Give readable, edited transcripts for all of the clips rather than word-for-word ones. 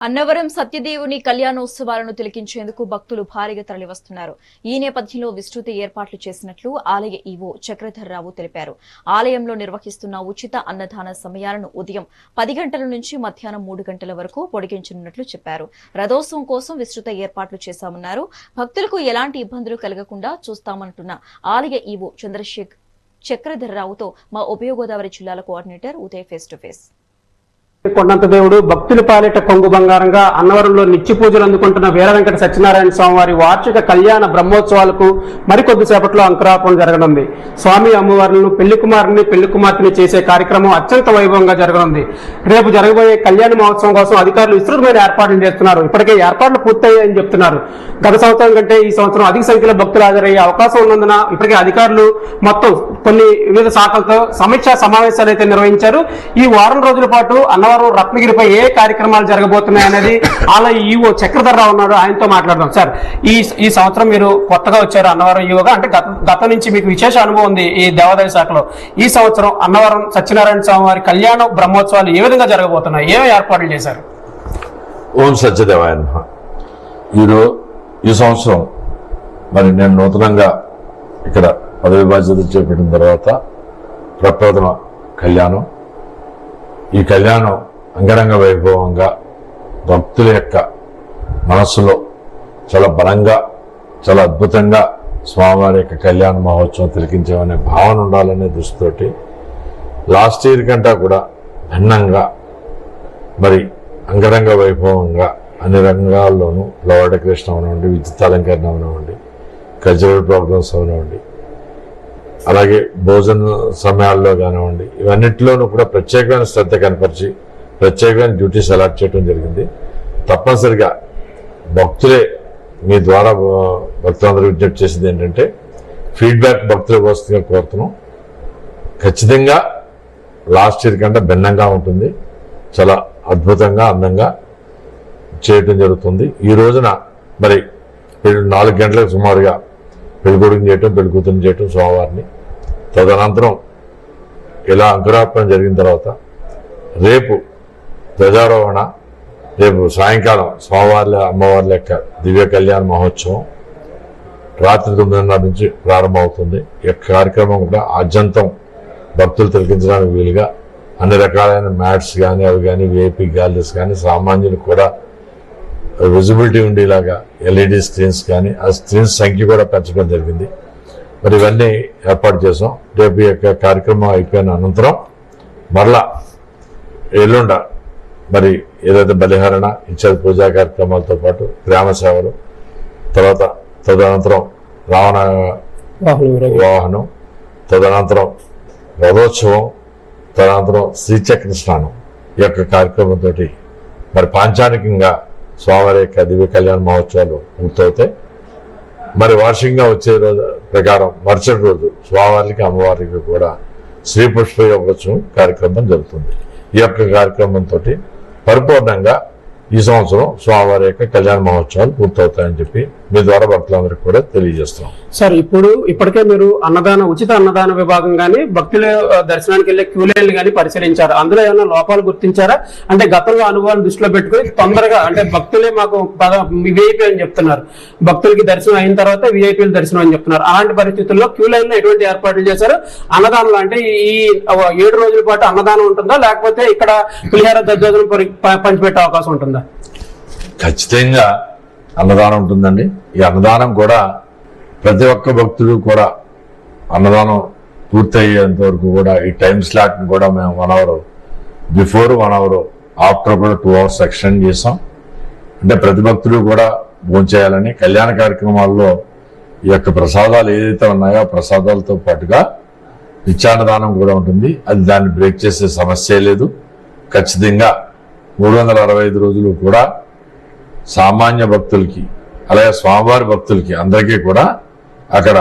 అన్నవరం సత్యదేవుని కళ్యాణోత్సవాలను తిలకించేందుకు భక్తులు భారీగా తరలివస్తున్నారు. ఈ నేపథ్యంలో విస్తృత ఏర్పాట్లు చేసినట్లు ఆలయ ఈవో చక్రధర్రావు తెలిపారు. ఆలయంలో నిర్వహిస్తున్న ఉచిత అన్నదాన సమయాలను ఉదయం 10 గంటల నుంచి మధ్యాహ్నం 3 గంటల వరకు పొడిగించనున్నట్లు చెప్పారు. రథోత్సవం కోసం విస్తృత ఏర్పాట్లు చేశామన్నారు. భక్తులకు ఎలాంటి ఇబ్బందులు కలగకుండా చూస్తామంటున్న ఆలయ ఈవో చక్రధర్రావుతో మా ఉభయ గోదావరి జిల్లాల coordinator Uday face to face. కొండంత దేవుడు భక్తుల పాలిట కొంగు బంగారంగా అన్నవరంలో నిత్య పూజలు అందుకుంటున్న వీర వెంకట సత్యనారాయణ స్వామి వారి వార్షిక కళ్యాణ బ్రహ్మోత్సవాలకు మరికొద్దిసేపట్లో అంకురార్పణ జరగనుంది. స్వామి అమ్మవారులను పెళ్లి కుమారుని పెళ్లి కుమార్తెని చేసే కార్యక్రమం అత్యంత వైభవంగా జరగనుంది. రేపు జరగబోయే కళ్యాణ మహోత్సవం కోసం అధికారులు విస్తృతమైన ఏర్పాట్లు చేస్తున్నారు. ఇప్పటికే ఏర్పాట్లు పూర్తయ్యాయని చెప్తున్నారు. గత సంవత్సరం కంటే ఈ సంవత్సరం అధిక సంఖ్యలో భక్తులు హాజరయ్యే అవకాశం ఉన్నందున ఇప్పటికే అధికారులు మొత్తం కొన్ని వివిధ శాఖలతో సమీక్షా సమావేశాలు అయితే నిర్వహించారు. ఈ వారం రోజుల పాటు అన్నవరం రత్నగిరిపై ఏ కార్యక్రమాలు జరగబోతున్నాయి అనేది ఆలయ ఈవో చక్రధర్రావు ఉన్నాడు. ఆయనతో మాట్లాడదాం. సార్, ఈ సంవత్సరం మీరు కొత్తగా వచ్చారు అన్నవరం ఈవోగా, అంటే గత నుంచి మీకు విశేష అనుభవం ఉంది ఈ దేవాదాయ శాఖలో. ఈ సంవత్సరం అన్నవరం సత్యనారాయణ స్వామి వారి కళ్యాణ బ్రహ్మోత్సవాలు ఏ విధంగా జరగబోతున్నాయి, ఏమేమి ఏర్పాట్లు చేశారు? ఓం సత్యదేవాయ నమః. ఈ సంవత్సరం మరి నేను నూతనంగా ఇక్కడ పదవి బాధ్యత చేపట్టిన తర్వాత ప్రప్రథమ కళ్యాణం. ఈ కళ్యాణం అంగరంగ వైభవంగా భక్తుల యొక్క మనస్సులో చాలా బలంగా చాలా అద్భుతంగా స్వామివారి యొక్క కళ్యాణ మహోత్సవం తిలకించామనే భావన ఉండాలనే దృష్టితోటి లాస్ట్ ఇయర్ కంటే కూడా భిన్నంగా మరి అంగరంగ వైభవంగా అన్ని రంగాల్లోనూ ఫ్లవర్ డెకరేషన్ అవనివ్వండి, విద్యుత్ అలంకరణ అవనివ్వండి, కల్చరల్ ప్రోగ్రామ్స్ అవనివ్వండి, అలాగే భోజన సమయాల్లో కానివ్వండి, ఇవన్నిటిలోనూ కూడా ప్రత్యేకమైన శ్రద్ధ కనపరిచి ప్రత్యేకమైన డ్యూటీస్ అలాట్ చేయడం జరిగింది. తప్పనిసరిగా భక్తులే మీ ద్వారా భక్తులందరూ విజ్ఞప్తి చేసింది ఏంటంటే ఫీడ్బ్యాక్ భక్తుల వస్తుగా కోరుతున్నాం. ఖచ్చితంగా లాస్ట్ ఇయర్ కంటే భిన్నంగా ఉంటుంది. చాలా అద్భుతంగా అందంగా చేయటం జరుగుతుంది. ఈ రోజున మరి 4 గంటలకు సుమారుగా పెళ్ళికొడుకుని చేయటం, పెళ్ళికూతురుని చేయటం స్వామివారిని. తదనంతరం ఇలా అంకురార్పణ జరిగిన తర్వాత రేపు ధ్వజారోహణ, రేపు సాయంకాలం స్వామివార్ల అమ్మవార్ల యొక్క దివ్య కళ్యాణ మహోత్సవం రాత్రి 9:30 నుంచి ప్రారంభమవుతుంది. ఈ యొక్క కార్యక్రమం కూడా ఆద్యంతం భక్తులు తిలకించడానికి వీలుగా అన్ని రకాలైన మ్యాట్స్ కానీ అవి కానీ విఐపి గ్యాలరీస్ కానీ సామాన్యులు కూడా విజిబిలిటీ ఉండేలాగా ఎల్ఈడి స్క్రీన్స్ కానీ ఆ స్క్రీన్స్ సంఖ్య కూడా పెంచడం జరిగింది. మరి ఇవన్నీ ఏర్పాటు చేసాం. రేపు ఈ యొక్క కార్యక్రమం అయిపోయిన అనంతరం మరలా ఎల్లుండ మరి ఏదైతే బలిహరణ ఇత్యాది పూజా కార్యక్రమాలతో పాటు గ్రామ సేవలు, తర్వాత తదనంతరం రావణ వాహనం, తదనంతరం రథోత్సవం, తదనంతరం శ్రీచక్ర స్నానం ఈ యొక్క కార్యక్రమంతో మరి పాంచానికంగా స్వామివారి యొక్క దివ్య కళ్యాణ మహోత్సవాలు పూర్తవుతాయి. మరి వార్షికంగా వచ్చే రోజు ప్రకారం మరుసటి రోజు స్వామివారికి అమ్మవారికి కూడా శ్రీ పుష్పయోగోత్సవం కార్యక్రమం జరుగుతుంది. ఈ యొక్క కార్యక్రమంతో పరిపూర్ణంగా ఈ సంవత్సరం స్వామివారి యొక్క కళ్యాణ మహోత్సవాలు పూర్తవుతాయని చెప్పి మీ ద్వారా భక్తులందరికీ కూడా తెలియజేస్తున్నాం. సార్, ఇప్పటికే మీరు ఉచిత అన్నదాన విభాగం కానీ భక్తుల దర్శనానికి వెళ్లే క్యూ లైన్లు కానీ పరిశీలించారు. అందులో ఏమైనా లోపాలు గుర్తించారా? అంటే గతంలో అనుభవాన్ని దృష్టిలో పెట్టుకుని తొందరగా, అంటే భక్తులే మాకు విఐపీ అని చెప్తున్నారు, భక్తులకి దర్శనం అయిన తర్వాత విఐపీలు దర్శనం అని చెప్తున్నారు. అలాంటి పరిస్థితుల్లో క్యూ లైన్ లో ఎటువంటి ఏర్పాట్లు చేశారు? అన్నదానంలో అంటే ఈ 7 రోజుల పాటు అన్నదానం ఉంటుందా, లేకపోతే ఇక్కడ పులిహార దద్దోజనం పంచిపెట్టే అవకాశం ఉంటుందా? ఖచ్చితంగా అన్నదానం ఉంటుందండి. ఈ అన్నదానం కూడా ప్రతి ఒక్క భక్తుడు కూడా అన్నదానం పూర్తయ్యేంత వరకు కూడా ఈ టైం స్లాట్ కూడా మేము 1 అవర్ బిఫోర్, 1 అవర్ ఆఫ్టర్ కూడా 2 అవర్స్ ఎక్స్టెండ్ చేసాం. అంటే ప్రతి భక్తుడు కూడా భోంచేయాలని. కళ్యాణ కార్యక్రమాల్లో ఈ యొక్క ప్రసాదాలు ఏదైతే ఉన్నాయో ప్రసాదాలతో పాటుగా నిత్యాన్నదానం కూడా ఉంటుంది. అది దాన్ని బ్రేక్ చేసే సమస్య లేదు. ఖచ్చితంగా 365 రోజులు కూడా సామాన్య భక్తులకి అలాగే స్వామివారి భక్తులకి అందరికీ కూడా అక్కడ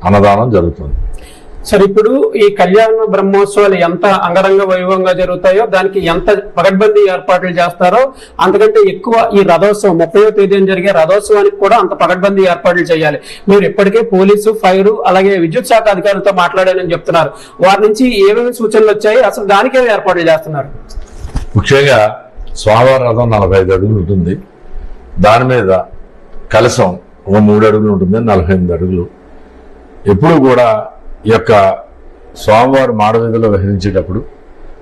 అన్నదానం జరుగుతుంది. సార్, ఇప్పుడు ఈ కళ్యాణ బ్రహ్మోత్సవాలు ఎంత అంగరంగ వైభవంగా జరుగుతాయో దానికి ఎంత పకడ్బందీ ఏర్పాట్లు చేస్తారో అంతకంటే ఎక్కువ ఈ రథోత్సవం 30వ తేదీన జరిగే రథోత్సవానికి కూడా అంత పకడ్బందీ ఏర్పాట్లు చేయాలి. మీరు ఇప్పటికే పోలీసు, ఫైర్ అలాగే విద్యుత్ శాఖ అధికారులతో మాట్లాడారని చెప్తున్నారు. వారి నుంచి ఏమేమి సూచనలు వచ్చాయి, అసలు దానికేమి ఏర్పాట్లు చేస్తున్నారు? ముఖ్యంగా స్వామివారి రథం 45 అడుగులు ఉంటుంది. దాని మీద కలశం ఒక 3 అడుగులు ఉంటుంది, 48 అడుగులు. ఎప్పుడు కూడా ఈ యొక్క స్వామివారి మాడవీధిలో విహరించేటప్పుడు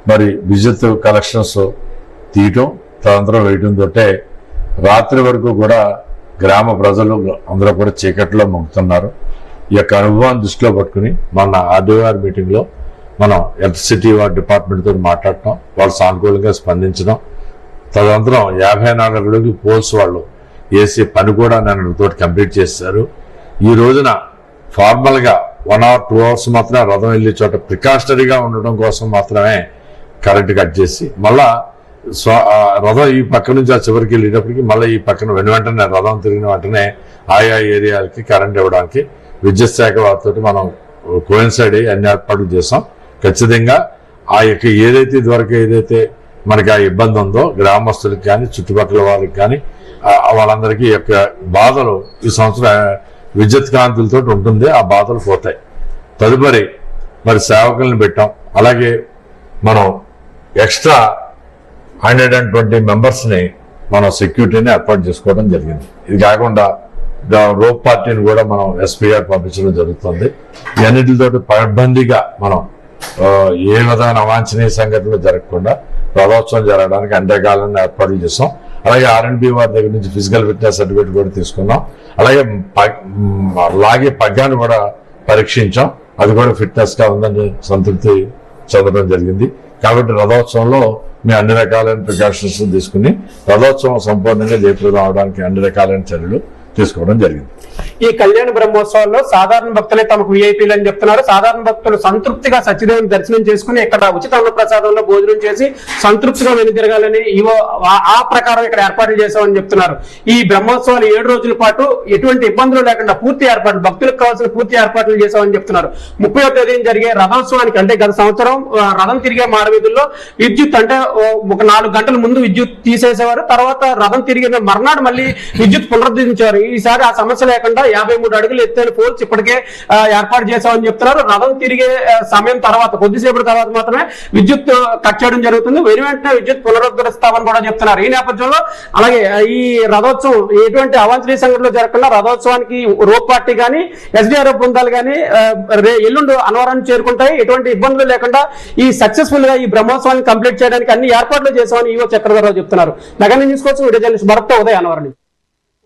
మరి విద్యుత్ కలెక్షన్స్ తీయటం, తదనంతరం వేయటం తోటే రాత్రి వరకు కూడా గ్రామ ప్రజలు అందరూ కూడా చీకట్లో మొక్కుతున్నారు. ఈ యొక్క అనుభవాన్ని దృష్టిలో పట్టుకుని మొన్న ఆర్డీఓఆర్ మీటింగ్లో మనం ఎలక్ట్రిసిటీ డిపార్ట్మెంట్ తోటి మాట్లాడటం, వాళ్ళు సానుకూలంగా స్పందించడం, తదనంతరం 54 అడుగులకి పోల్స్ వాళ్ళు వేసే పని కూడా నన్ను తోటి కంప్లీట్ చేశారు. ఈ రోజున ఫార్మల్గా 1 or 2 hours మాత్రమే రథం వెళ్ళే చోట ప్రికాషనరీగా ఉండడం కోసం మాత్రమే కరెంట్ కట్ చేసి మళ్ళా రథం ఈ పక్క నుంచి ఆ చివరికి వెళ్ళేటప్పటికి మళ్ళీ ఈ పక్కన వెంటనే రథం తిరిగిన వెంటనే ఆయా ఏరియాలకి కరెంట్ ఇవ్వడానికి విద్యుత్ శాఖ వారితో మనం కోయిన్సైడ్ అయ్యి అన్ని ఏర్పాట్లు చేసాం. ఖచ్చితంగా ఆ యొక్క ఏదైతే మనకి ఆ ఇబ్బంది ఉందో గ్రామస్తులకు కానీ చుట్టుపక్కల వాళ్ళకి కానీ వాళ్ళందరికీ ఈ యొక్క బాధలు ఈ సంవత్సరం విద్యుత్ కాంతులతో ఉంటుంది, ఆ బాధలు పోతాయి. తదుపరి మరి సేవకులను పెట్టాం. అలాగే మనం ఎక్స్ట్రా 120 మెంబర్స్ని మనం సెక్యూరిటీని ఏర్పాటు చేసుకోవడం జరిగింది. ఇది కాకుండా రోప్ పార్టీని కూడా మనం ఎస్పీఆర్ పంపించడం జరుగుతుంది. ఇవన్నిటితో పకడ్బందీగా మనం ఏ విధమైన అవాంఛనీయ సంఘటనలు జరగకుండా రథోత్సవం జరగడానికి అన్ని రకాలను ఏర్పాట్లు చేస్తాం. అలాగే R&B వారి దగ్గర నుంచి ఫిజికల్ ఫిట్నెస్ సర్టిఫికేట్ కూడా తీసుకున్నాం. అలాగే లాగే పగ్గాన్ని కూడా పరీక్షించాం, అది కూడా ఫిట్నెస్ గా ఉందని సంతృప్తి చెందడం జరిగింది. కాబట్టి రథోత్సవంలో మేము అన్ని రకాలైన ప్రికాషన్స్ తీసుకుని రథోత్సవం సంపూర్ణంగా జయప్రదం అవడానికి అన్ని రకాలైన చర్యలు తీసుకోవడం జరిగింది. ఈ కళ్యాణ బ్రహ్మోత్సవాల్లో సాధారణ భక్తులే తమకు విఐపీలు అని చెప్తున్నారు. సాధారణ భక్తులు సంతృప్తిగా సత్యదేవుని దర్శనం చేసుకుని ఇక్కడ ఉచిత అన్న ప్రసాదంలో భోజనం చేసి సంతృప్తిగా వెనుదిరగాలని ఆ ప్రకారం ఇక్కడ ఏర్పాట్లు చేశామని చెప్తున్నారు. ఈ బ్రహ్మోత్సవాలు 7 రోజుల పాటు ఎటువంటి ఇబ్బందులు లేకుండా పూర్తి ఏర్పాట్లు, భక్తులకు కావాల్సిన పూర్తి ఏర్పాట్లు చేశామని చెప్తున్నారు. 30వ తేదీన జరిగే రథోత్సవానికి అంటే గత సంవత్సరం రథం తిరిగే మాడవీధుల్లో విద్యుత్ అంటే ఒక 4 గంటల ముందు విద్యుత్ తీసేసేవారు. తర్వాత రథం తిరిగిన మర్నాడు మళ్ళీ విద్యుత్ పునరుద్ధరించారు. ఈసారి ఆ సమస్య లేకుండా 53 అడుగులు ఎత్తైన పోల్స్ ఇప్పటికే ఏర్పాటు చేశామని చెప్తున్నారు. రథం తిరిగే సమయం తర్వాత కొద్దిసేపటి తర్వాత మాత్రమే విద్యుత్ కట్ చేయడం జరుగుతుంది. వెంటనే విద్యుత్ పునరుద్ధరిస్తామని కూడా చెప్తున్నారు. ఈ నేపథ్యంలో అలాగే ఈ రథోత్సవం ఎటువంటి అవాంఛనీయ సంఘటనలు జరగకుండా రథోత్సవానికి రోప్ పార్టీ కానీ SDRF బృందాలు కానీ ఎల్లుండి అన్నవరాన్ని చేరుకుంటాయి. ఎటువంటి ఇబ్బందులు లేకుండా ఈ సక్సెస్ఫుల్ గా ఈ బ్రహ్మోత్సవాన్ని కంప్లీట్ చేయడానికి అన్ని ఏర్పాట్లు చేశామని ఈవో చక్రధరరావు చెప్తున్నారు. నగర న్యూస్ కోసం వీడియో జర్నలిస్ట్ భరత్ ఉదయ్ అన్నవరం.